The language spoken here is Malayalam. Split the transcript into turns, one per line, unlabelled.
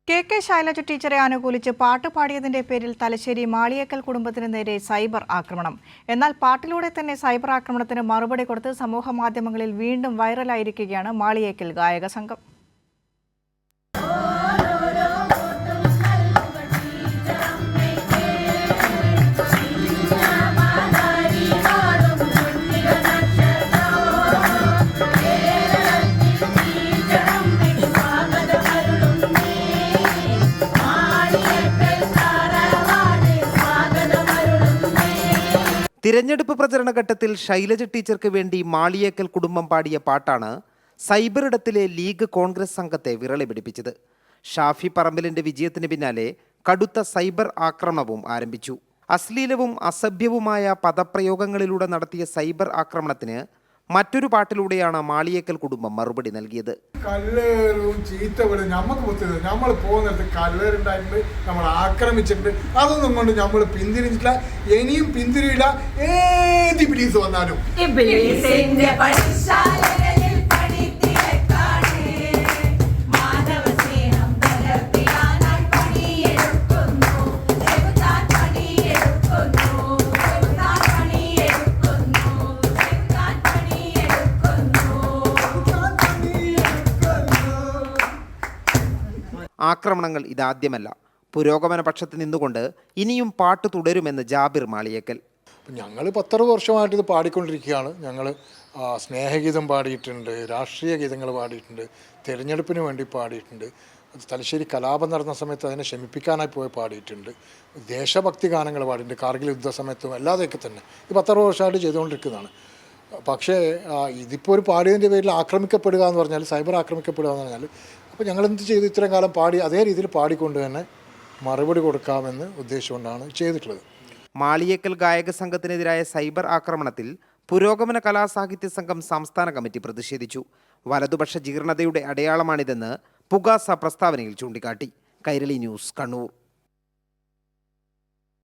കെ ശൈലജ ടീച്ചറെ അനുകൂലിച്ച് പാട്ട് പാടിയതിന്റെ പേരിൽ തലശ്ശേരി മാളിയേക്കൽ കുടുംബത്തിന് നേരെ സൈബർ ആക്രമണം. എന്നാൽ പാട്ടിലൂടെ തന്നെ സൈബർ ആക്രമണത്തിന് മറുപടി കൊടുത്ത് സമൂഹമാധ്യമങ്ങളിൽ വീണ്ടും വൈറലായിരിക്കുകയാണ് മാളിയേക്കൽ ഗായക സംഘം.
തിരഞ്ഞെടുപ്പ് പ്രചരണ ഘട്ടത്തിൽ ശൈലജ ടീച്ചർക്ക് വേണ്ടി മാളിയേക്കൽ കുടുംബം പാടിയ പാട്ടാണ് സൈബർ ഇടത്തിലെ ലീഗ് കോൺഗ്രസ് സംഘത്തെ വിരളി പിടിപ്പിച്ചത്. ഷാഫി പറമ്പിലിന്റെ വിജയത്തിന് പിന്നാലെ കടുത്ത സൈബർ ആക്രമണവും ആരംഭിച്ചു. അശ്ലീലവും അസഭ്യവുമായ പദപ്രയോഗങ്ങളിലൂടെ നടത്തിയ സൈബർ ആക്രമണത്തിന് മറ്റൊരു പാട്ടിലൂടെയാണ് മാളിയേക്കൽ കുടുംബം മറുപടി നൽകിയത്.
കല്ലേറും ചീത്തവിടും നമുക്ക് പുത്തത് നമ്മൾ പോകുന്നിടത്ത് കല്ലേറുണ്ടായിട്ടുണ്ട്, നമ്മൾ ആക്രമിച്ചിട്ടുണ്ട്. അതൊന്നും കൊണ്ട് നമ്മൾ പിന്തിരിഞ്ഞിട്ടില്ല, ഇനിയും പിന്തിരിയില്ല. ഏത് ഇബ്ലീസ് വന്നാലും
ആക്രമണങ്ങൾ ഇതാദ്യമല്ല. പുരോഗമന പക്ഷത്ത് നിന്നുകൊണ്ട് ഇനിയും പാട്ട് തുടരുമെന്ന് ജാബിർ മാളിയേക്കൽ.
ഞങ്ങൾ 10-60 വർഷമായിട്ട് ഇത് പാടിക്കൊണ്ടിരിക്കുകയാണ്. ഞങ്ങൾ സ്നേഹഗീതം പാടിയിട്ടുണ്ട്, രാഷ്ട്രീയ ഗീതങ്ങൾ പാടിയിട്ടുണ്ട്, തിരഞ്ഞെടുപ്പിന് വേണ്ടി പാടിയിട്ടുണ്ട്, തലശ്ശേരി കലാപം നടന്ന സമയത്ത് അതിനെ ശമിപ്പിക്കാനായി പോയി പാടിയിട്ടുണ്ട്, ദേശഭക്തി ഗാനങ്ങൾ പാടിയിട്ടുണ്ട്, കാർഗിൽ യുദ്ധ സമയത്തും അല്ലാതെയൊക്കെ തന്നെ ഇത് 10-60 വർഷമായിട്ട് ചെയ്തുകൊണ്ടിരിക്കുന്നതാണ്. പക്ഷേ ഇതിപ്പോൾ ഒരു പാടിയതിൻ്റെ പേരിൽ ആക്രമിക്കപ്പെടുക എന്ന് പറഞ്ഞാൽ, സൈബർ ആക്രമിക്കപ്പെടുക എന്ന് പറഞ്ഞാൽ, അപ്പോൾ ഞങ്ങളെന്ത് ചെയ്തു, ഇത്രയും കാലം പാടി അതേ രീതിയിൽ പാടിക്കൊണ്ട് തന്നെ മറുപടി കൊടുക്കാമെന്ന് ഉദ്ദേശിച്ചുകൊണ്ടാണ് ചെയ്തിട്ടുള്ളത്.
മാളിയേക്കൽ ഗായക സംഘത്തിനെതിരായ സൈബർ ആക്രമണത്തിൽ പുരോഗമന കലാസാഹിത്യ സംഘം സംസ്ഥാന കമ്മിറ്റി പ്രതിഷേധിച്ചു. വലതുപക്ഷ ജീർണതയുടെ അടയാളമാണിതെന്ന് പുകാസ പ്രസ്താവനയിൽ ചൂണ്ടിക്കാട്ടി. കൈരളി ന്യൂസ്, കണ്ണൂർ.